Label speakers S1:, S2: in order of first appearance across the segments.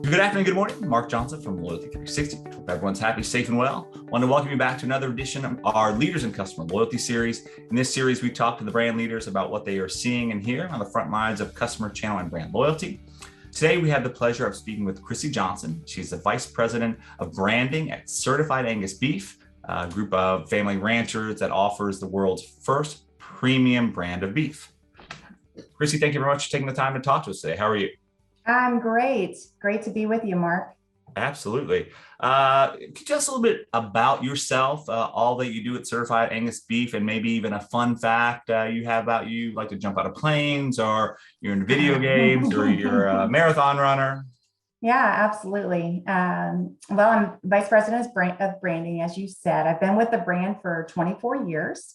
S1: Good afternoon, good morning. Mark Johnson from Loyalty 360. Hope everyone's happy, safe, and well. I want to welcome you back to another edition of our Leaders in Customer Loyalty series. In this series, we talk to the brand leaders about what they are seeing and hearing on the front lines of customer channel and brand loyalty. Today, we have the pleasure of speaking with Christy Johnson. She's the Vice President of Branding at Certified Angus Beef, a group of family ranchers that offers the world's first premium brand of beef. Christy, thank you very much for taking the time to talk to us today. How are you?
S2: I'm great. Great to be with you, Mark.
S1: Absolutely. Could you tell us a little bit about yourself, all that you do at Certified Angus Beef, and maybe even a fun fact you have about you, like to jump out of planes, or you're into video games, or you're a marathon runner?
S2: Yeah, absolutely. Well, I'm Vice President of Branding, as you said. I've been with the brand for 24 years,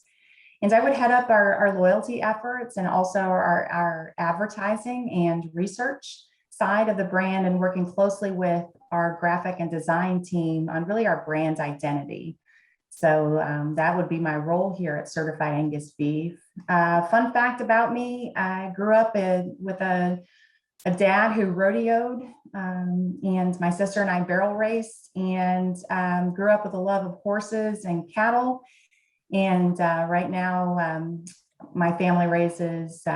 S2: and I would head up our loyalty efforts and also our advertising and research side of the brand, and working closely with our graphic and design team on really our brand identity. So that would be my role here at Certified Angus Beef. Fun fact about me, I grew up with a dad who rodeoed, and my sister and I barrel raced, and grew up with a love of horses and cattle. And right now, my family raises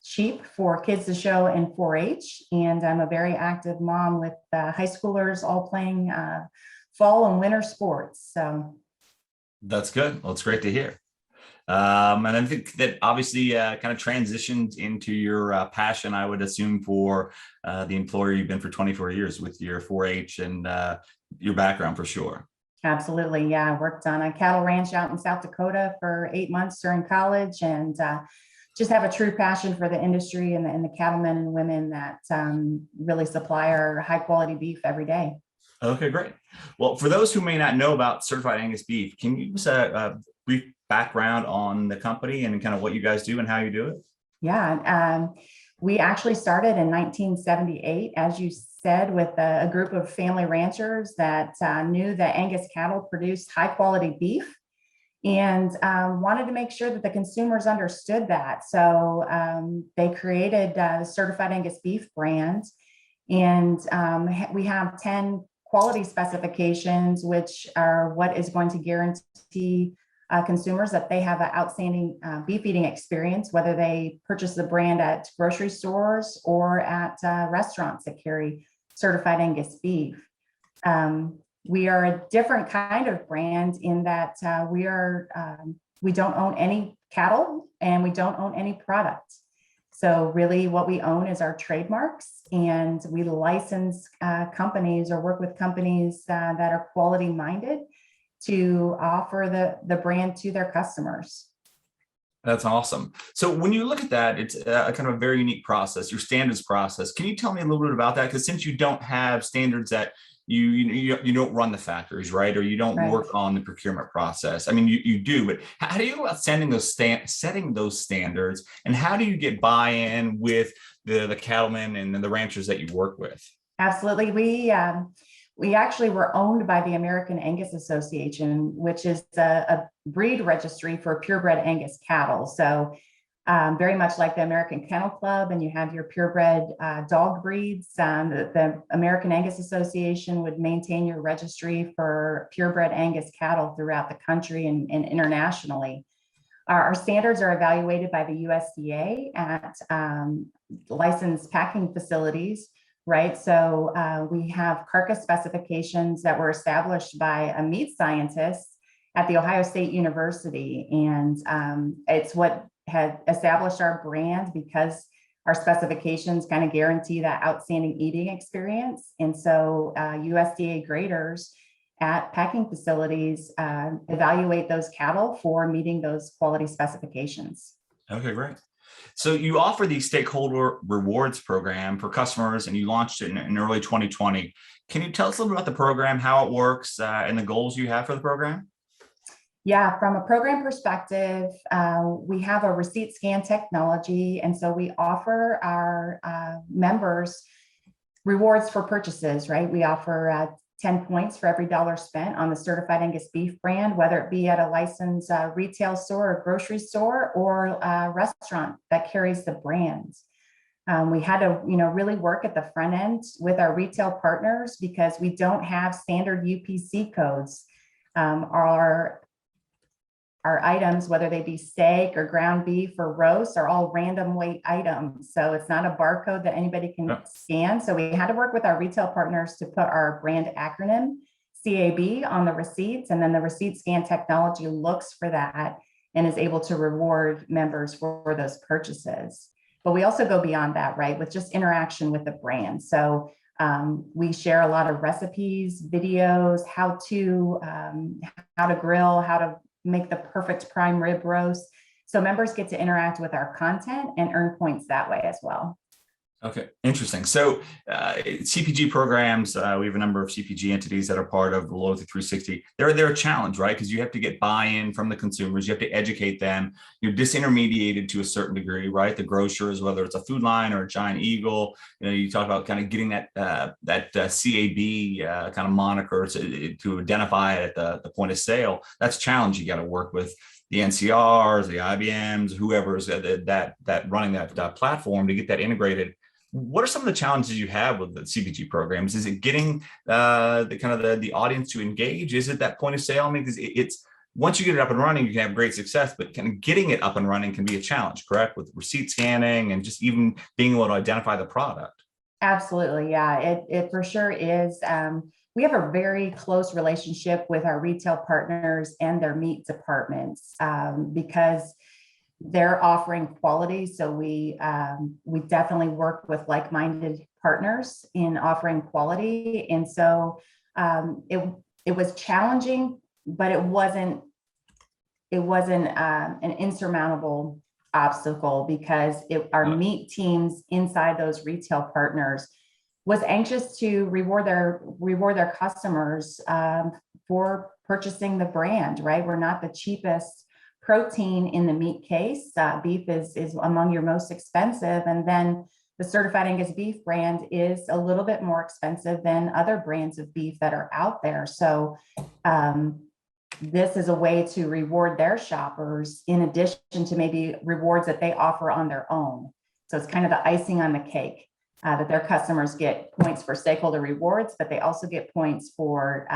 S2: sheep for kids to show in 4-H, and I'm a very active mom with high schoolers all playing fall and winter sports. So
S1: that's good. Well, it's great to hear. And I think that obviously kind of transitions into your passion, I would assume, for the employer you've been for 24 years with your 4-H and your background for sure.
S2: Absolutely. Yeah. I worked on a cattle ranch out in South Dakota for 8 months during college, and just have a true passion for the industry and the cattlemen and women that really supply our high quality beef every day.
S1: Okay, great. Well, for those who may not know about Certified Angus Beef, can you give us a brief background on the company and kind of what you guys do and how you do it?
S2: Yeah. We actually started in 1978, as you said, with a group of family ranchers that knew that Angus cattle produced high quality beef, and wanted to make sure that the consumers understood that. So they created the Certified Angus Beef brand, and we have 10 quality specifications, which are what is going to guarantee consumers that they have an outstanding beef eating experience, whether they purchase the brand at grocery stores or at restaurants that carry Certified Angus Beef. We are a different kind of brand in that we don't own any cattle and we don't own any product. So really what we own is our trademarks, and we license companies or work with companies that are quality minded to offer the brand to their customers.
S1: That's awesome. So when you look at that, it's a kind of a very unique process, your standards process. Can you tell me a little bit about that? Because since you don't have standards that you don't run the factories, right? Or you don't work on the procurement process. I mean, you do, but how do you go about setting those standards, and how do you get buy-in with the cattlemen and the ranchers that you work with?
S2: Absolutely. We actually were owned by the American Angus Association, which is a breed registry for purebred Angus cattle. So very much like the American Kennel Club, and you have your purebred dog breeds. The American Angus Association would maintain your registry for purebred Angus cattle throughout the country and internationally. Our standards are evaluated by the USDA at licensed packing facilities, right? So we have carcass specifications that were established by a meat scientist at the Ohio State University, and it's what had established our brand, because our specifications kind of guarantee that outstanding eating experience. And so USDA graders at packing facilities evaluate those cattle for meeting those quality specifications.
S1: Okay, great. So you offer the stakeholder rewards program for customers, and you launched it in early 2020. Can you tell us a little bit about the program, how it works, and the goals you have for the program?
S2: Yeah, from a program perspective, we have a receipt scan technology, and so we offer our members rewards for purchases, right? We offer 10 points for every dollar spent on the Certified Angus Beef brand, whether it be at a licensed retail store or grocery store or a restaurant that carries the brand. We had to, really work at the front end with our retail partners because we don't have standard UPC codes. Our items, whether they be steak or ground beef or roast, are all random weight items. So it's not a barcode that anybody can scan. So we had to work with our retail partners to put our brand acronym, CAB, on the receipts. And then the receipt scan technology looks for that and is able to reward members for those purchases. But we also go beyond that, right, with just interaction with the brand. So we share a lot of recipes, videos, how to grill, how to make the perfect prime rib roast. So members get to interact with our content and earn points that way as well.
S1: Okay, interesting. So Cpg Programs, we have a number of CPG entities that are part of the Loyalty 360. They're a challenge, right? Because you have to get buy-in from the consumers. You have to educate them. You're disintermediated to a certain degree, right? The grocers, whether it's a Food Line or a Giant Eagle, you talk about kind of getting that CAB kind of moniker to identify it at the point of sale. That's a challenge you got to work with the NCRs, the IBMs, whoever's that running that platform to get that integrated. What are some of the challenges you have with the CBG programs? Is it getting the audience to engage? Is it that point of sale? I mean, because it's once you get it up and running, you can have great success, but kind of getting it up and running can be a challenge, correct? With receipt scanning and just even being able to identify the product.
S2: Absolutely, yeah, it for sure is. We have a very close relationship with our retail partners and their meat departments because they're offering quality. So we definitely work with like-minded partners in offering quality. And so it was challenging, but it wasn't an insurmountable obstacle because our meat teams inside those retail partners was anxious to reward their customers for purchasing the brand, right? We're not the cheapest protein in the meat case. Beef is among your most expensive. And then the Certified Angus Beef brand is a little bit more expensive than other brands of beef that are out there. So this is a way to reward their shoppers in addition to maybe rewards that they offer on their own. So it's kind of the icing on the cake. That their customers get points for stakeholder rewards, but they also get points for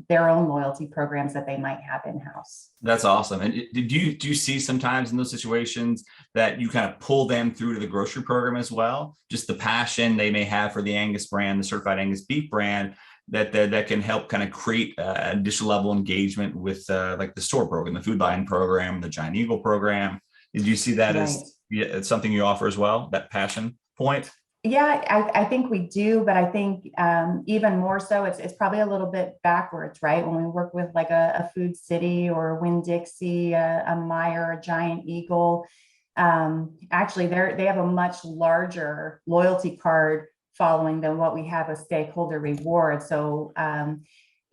S2: their own loyalty programs that they might have in-house.
S1: That's awesome. And do you see sometimes in those situations that you kind of pull them through to the grocery program as well? Just the passion they may have for the Angus brand, the Certified Angus Beef brand, that can help kind of create additional level engagement with like the store program, the Food Line program, the Giant Eagle program. Did you see that as something you offer as well, that passion point?
S2: Yeah, I think we do, but I think even more so, it's probably a little bit backwards, right? When we work with like a Food City or a Winn-Dixie, a Meijer, a Giant Eagle, actually they have a much larger loyalty card following than what we have a stakeholder reward. So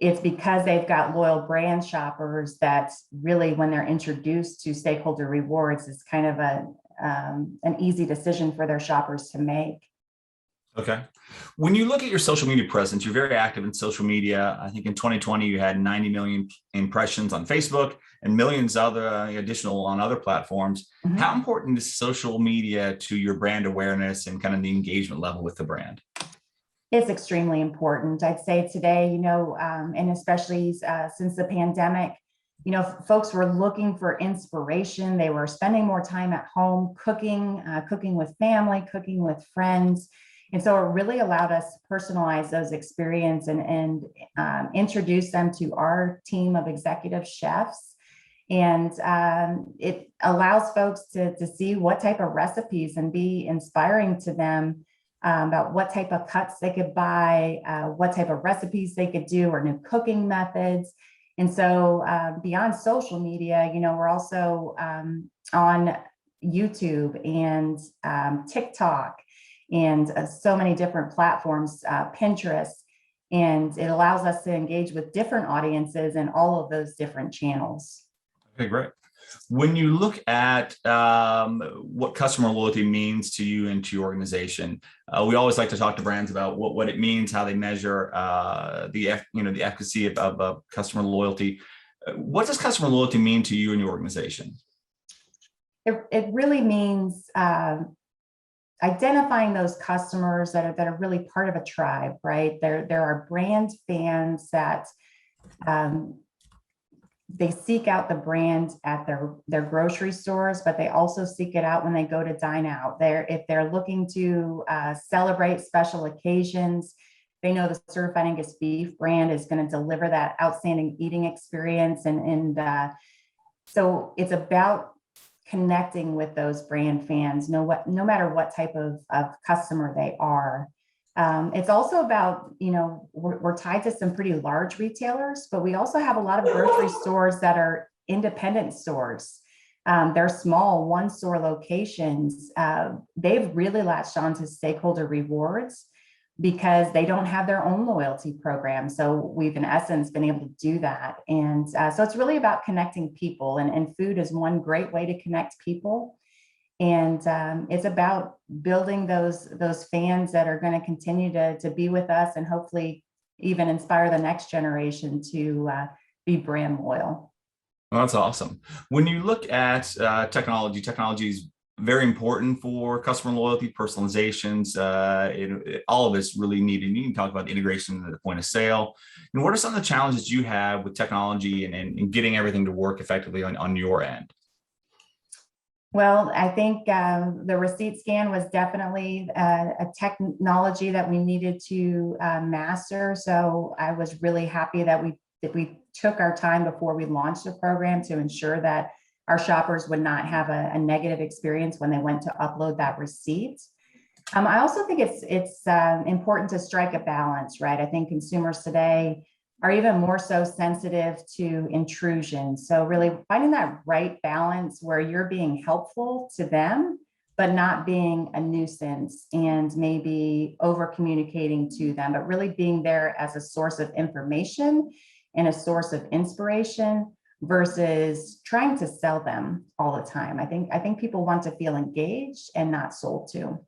S2: it's because they've got loyal brand shoppers that's really when they're introduced to stakeholder rewards, it's kind of an easy decision for their shoppers to make.
S1: Okay. When you look at your social media presence, you're very active in social media. I think in 2020, you had 90 million impressions on Facebook and millions other additional on other platforms. Mm-hmm. How important is social media to your brand awareness and kind of the engagement level with the brand?
S2: It's extremely important. I'd say today, and especially since the pandemic, folks were looking for inspiration. They were spending more time at home, cooking with family, cooking with friends. And so it really allowed us to personalize those experiences and introduce them to our team of executive chefs. And it allows folks to see what type of recipes and be inspiring to them about what type of cuts they could buy, what type of recipes they could do, or new cooking methods. And so beyond social media, we're also on YouTube and TikTok and so many different platforms, Pinterest, and it allows us to engage with different audiences in all of those different channels.
S1: Okay, great. When you look at what customer loyalty means to you and to your organization, we always like to talk to brands about what it means, how they measure the efficacy of customer loyalty. What does customer loyalty mean to you and your organization?
S2: It really means identifying those customers that are really part of a tribe, right? There are brand fans that they seek out the brand at their grocery stores, but they also seek it out when they go to dine out. If they're looking to celebrate special occasions, they know the Certified Angus Beef brand is going to deliver that outstanding eating experience. So it's about connecting with those brand fans, no matter what type of customer they are. It's also about, we're tied to some pretty large retailers, but we also have a lot of grocery stores that are independent stores. They're small one-store locations. They've really latched on to stakeholder rewards because they don't have their own loyalty program. So we've, in essence, been able to do that. And so it's really about connecting people, and food is one great way to connect people. And it's about building those fans that are going to continue to be with us and hopefully even inspire the next generation to be brand loyal.
S1: Well, that's awesome. When you look at technology is very important for customer loyalty, personalizations. All of it's really needed. You can talk about the integration at the point of sale. And what are some of the challenges you have with technology and getting everything to work effectively on your end?
S2: Well, I think the receipt scan was definitely a technology that we needed to master. So I was really happy that we took our time before we launched the program to ensure that our shoppers would not have a negative experience when they went to upload that receipt. I also think it's important to strike a balance, right? I think consumers today are even more so sensitive to intrusion. So really finding that right balance where you're being helpful to them, but not being a nuisance and maybe over communicating to them, but really being there as a source of information and a source of inspiration versus trying to sell them all the time. I think people want to feel engaged and not sold to.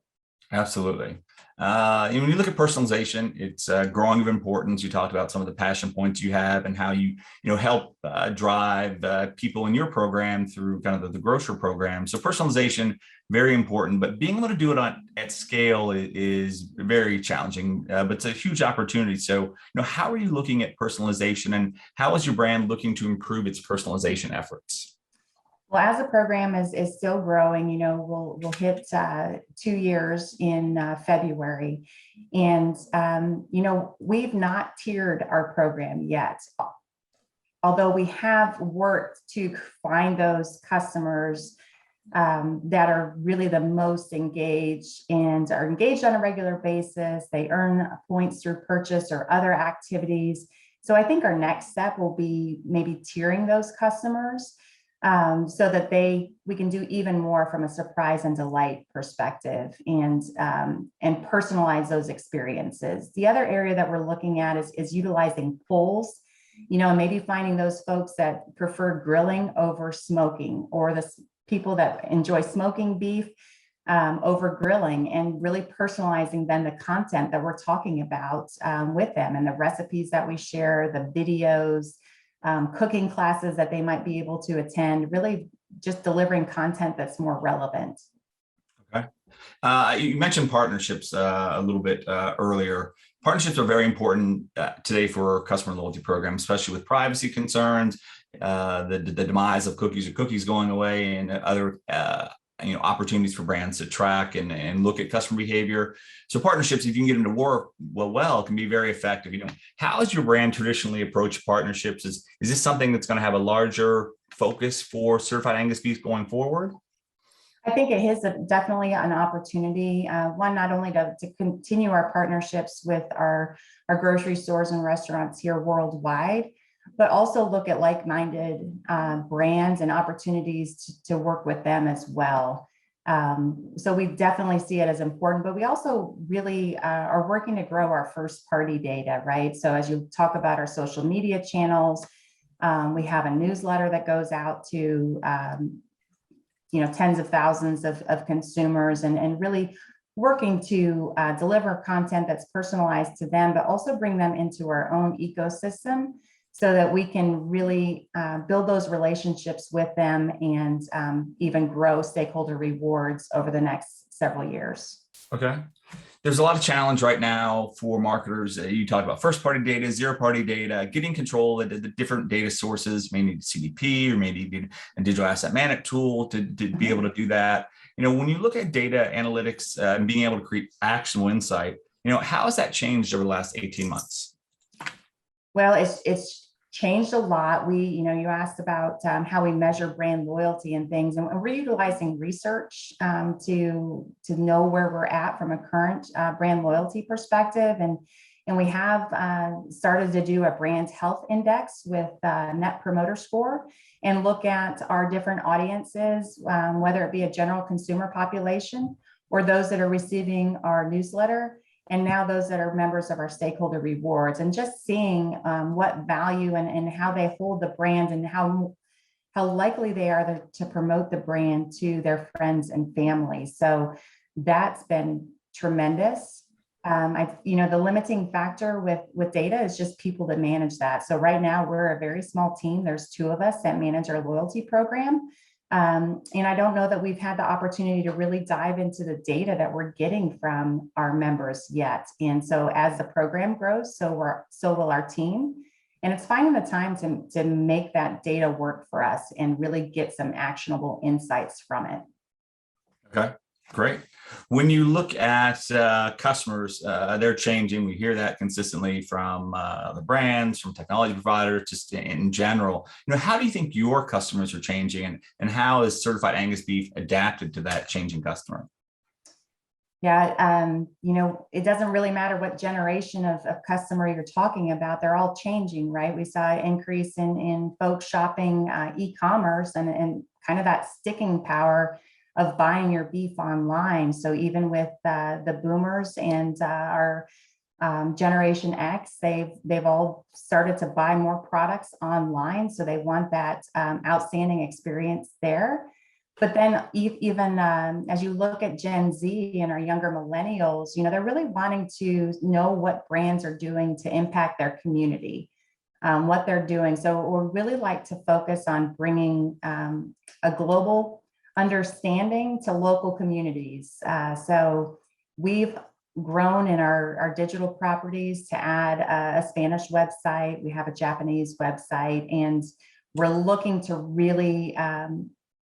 S1: Absolutely. When you look at personalization, it's growing of importance. You talked about some of the passion points you have and how you help drive people in your program through kind of the grocery program. So personalization, very important, but being able to do it at scale is very challenging, but it's a huge opportunity. So, how are you looking at personalization, and how is your brand looking to improve its personalization efforts?
S2: Well, as the program is still growing, we'll hit 2 years in February, and we've not tiered our program yet. Although we have worked to find those customers that are really the most engaged and are engaged on a regular basis. They earn points through purchase or other activities. So I think our next step will be maybe tiering those customers. So that we can do even more from a surprise and delight perspective and personalize those experiences. The other area that we're looking at is utilizing polls, and maybe finding those folks that prefer grilling over smoking, or the people that enjoy smoking beef over grilling, and really personalizing then the content that we're talking about with them, and the recipes that we share, the videos, cooking classes that they might be able to attend, really just delivering content that's more relevant.
S1: Okay. You mentioned partnerships a little bit earlier. Partnerships are very important today for customer loyalty programs, especially with privacy concerns, the demise of cookies going away, and other opportunities for brands to track and look at customer behavior. So partnerships, if you can get them to work well, can be very effective. How has your brand traditionally approached partnerships? Is this something that's going to have a larger focus for Certified Angus Beef going forward?
S2: I think it is definitely an opportunity. One, not only to continue our partnerships with our grocery stores and restaurants here worldwide, but also look at like-minded brands and opportunities to work with them as well. So we definitely see it as important, but we also really are working to grow our first-party data, right? So as you talk about our social media channels, We have a newsletter that goes out to tens of thousands of consumers, and really working to deliver content that's personalized to them, but also bring them into our own ecosystem so that we can really build those relationships with them and even grow stakeholder rewards over the next several years.
S1: Okay. There's a lot of challenge right now for marketers. You talk about first-party data, zero-party data, getting control of the different data sources. May need CDP or maybe need a digital asset management tool to be able to do that. When you look at data analytics and being able to create actionable insight, how has that changed over the last 18 months?
S2: Well, it's changed a lot. You asked about how we measure brand loyalty and things, and we're utilizing research to know where we're at from a current brand loyalty perspective. And we have started to do a brand health index with Net Promoter Score and look at our different audiences, whether it be a general consumer population or those that are receiving our newsletter, and now those that are members of our stakeholder rewards, and just seeing what value and how they hold the brand and how likely they are to promote the brand to their friends and family. So that's been tremendous. The limiting factor with data is just people to manage that. So right now we're a very small team. There's 2 of us that manage our loyalty program. And I don't know that we've had the opportunity to really dive into the data that we're getting from our members yet. And so as the program grows, so will our team. And it's finding the time to make that data work for us and really get some actionable insights from it.
S1: Okay, great. When you look at customers, they're changing. We hear that consistently from the brands, from technology providers, just in general. How do you think your customers are changing, and how is Certified Angus Beef adapted to that changing customer?
S2: Yeah, it doesn't really matter what generation of customer you're talking about. They're all changing, right? We saw an increase in folks shopping e-commerce and kind of that sticking power of buying your beef online. So even with the boomers and our Generation X, they've all started to buy more products online. So they want that outstanding experience there. But then even as you look at Gen Z and our younger millennials, they're really wanting to know what brands are doing to impact their community, what they're doing. So we really like to focus on bringing a global understanding to local communities. So we've grown in our digital properties to add a Spanish website. We have a Japanese website, and we're looking to really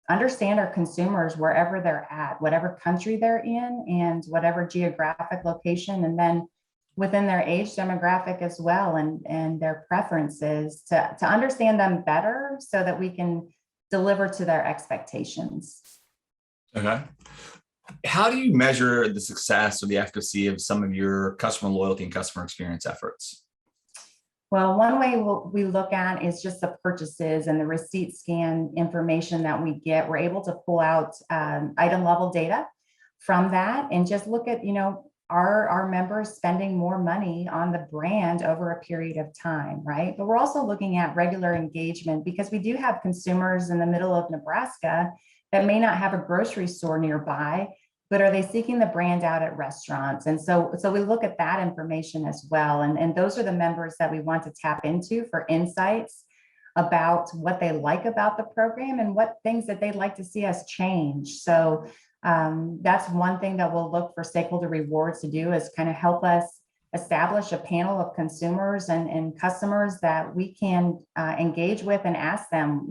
S2: understand our consumers wherever they're at, whatever country they're in and whatever geographic location, and then within their age demographic as well, and their preferences to understand them better so that we can deliver to their expectations. Okay.
S1: How do you measure the success or the efficacy of some of your customer loyalty and customer experience efforts?
S2: Well, one way we look at is just the purchases and the receipt scan information that we get. We're able to pull out item level data from that and just look at, our members spending more money on the brand over a period of time, right? But we're also looking at regular engagement, because we do have consumers in the middle of Nebraska that may not have a grocery store nearby, but are they seeking the brand out at restaurants? And so we look at that information as well. And those are the members that we want to tap into for insights about what they like about the program and what things that they'd like to see us change. So that's one thing that we'll look for stakeholder rewards to do, is kind of help us establish a panel of consumers and customers that we can engage with and ask them,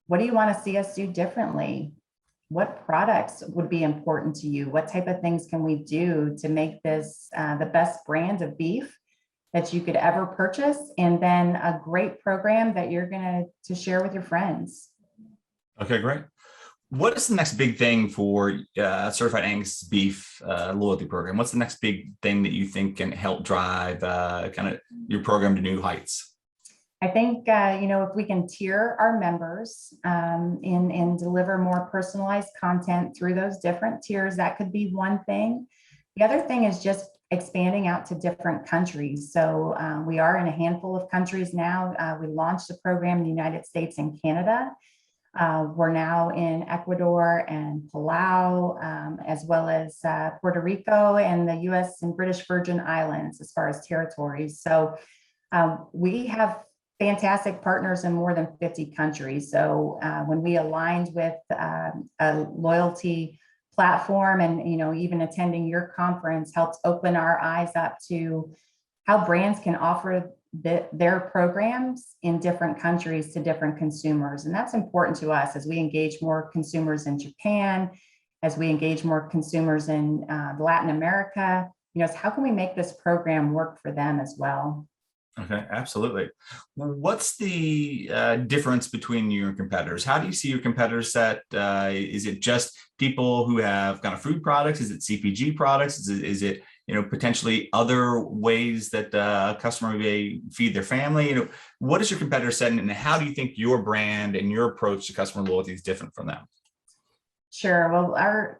S2: what do you want to see us do differently? What products would be important to you? What type of things can we do to make this the best brand of beef that you could ever purchase, and then a great program that you're going to share with your friends? Okay, great.
S1: What is the next big thing for Certified Angus Beef loyalty program? What's the next big thing that you think can help drive kind of your program to new heights?
S2: I think, if we can tier our members and deliver more personalized content through those different tiers, that could be one thing. The other thing is just expanding out to different countries. So we are in a handful of countries now. We launched the program in the United States and Canada. We're now in Ecuador and Palau, as well as Puerto Rico and the US and British Virgin Islands as far as territories. So we have fantastic partners in more than 50 countries. So when we aligned with a loyalty platform and, even attending your conference helped open our eyes up to how brands can offer their programs in different countries to different consumers. And that's important to us as we engage more consumers in Japan, as we engage more consumers in Latin America, how can we make this program work for them as well?
S1: Okay, absolutely. What's the difference between you and competitors? How do you see your competitor set? Is it just people who have kind of food products? Is it CPG products? Is it potentially other ways that a customer may feed their family? What is your competitor set, and how do you think your brand and your approach to customer loyalty is different from them?
S2: Sure. Well,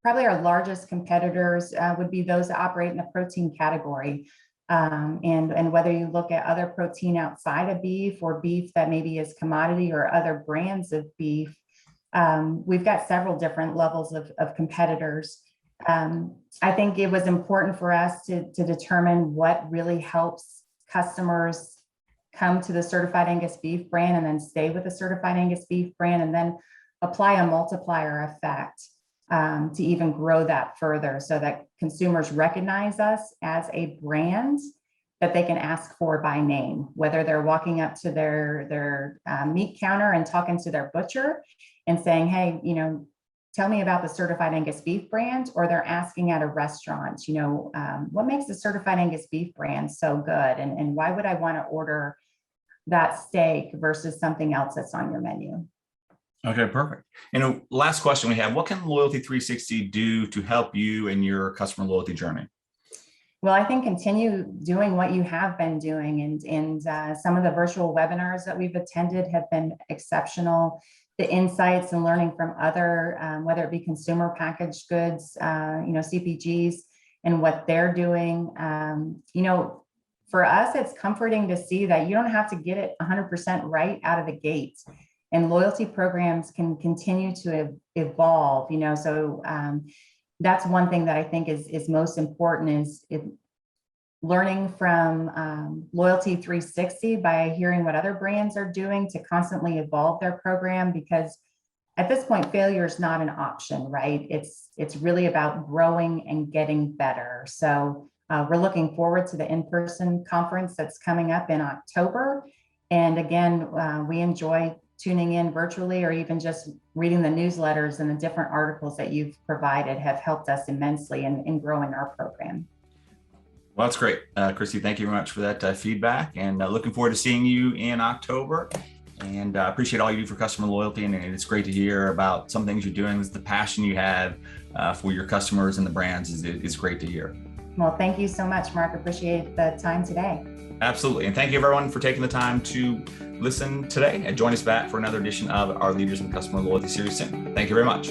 S2: probably our largest competitors would be those that operate in the protein category. And whether you look at other protein outside of beef or beef that maybe is commodity or other brands of beef, we've got several different levels of competitors. I think it was important for us to determine what really helps customers come to the Certified Angus Beef brand and then stay with the Certified Angus Beef brand, and then apply a multiplier effect to even grow that further so that consumers recognize us as a brand that they can ask for by name, whether they're walking up to their meat counter and talking to their butcher and saying, hey, tell me about the Certified Angus Beef brand, or they're asking at a restaurant, what makes the Certified Angus Beef brand so good? And why would I want to order that steak versus something else that's on your menu?
S1: Okay, perfect. Last question we have, what can Loyalty 360 do to help you in your customer loyalty journey?
S2: Well, I think continue doing what you have been doing, and some of the virtual webinars that we've attended have been exceptional. The insights and learning from other, whether it be consumer packaged goods, CPGs, and what they're doing. For us, it's comforting to see that you don't have to get it 100% right out of the gate. And loyalty programs can continue to evolve, so that's one thing that I think is most important is learning from Loyalty 360 by hearing what other brands are doing to constantly evolve their program, because at this point, failure is not an option, right? It's really about growing and getting better. So we're looking forward to the in-person conference that's coming up in October. And again, we enjoy tuning in virtually, or even just reading the newsletters, and the different articles that you've provided have helped us immensely in growing our program.
S1: Well, that's great. Christy, thank you very much for that feedback, and looking forward to seeing you in October. And appreciate all you do for customer loyalty. And it's great to hear about some things you're doing. The passion you have for your customers and the brands is great to hear.
S2: Well, thank you so much, Mark. Appreciate the time today.
S1: Absolutely. And thank you everyone for taking the time to listen today, and join us back for another edition of our Leaders in Customer Loyalty series soon. Thank you very much.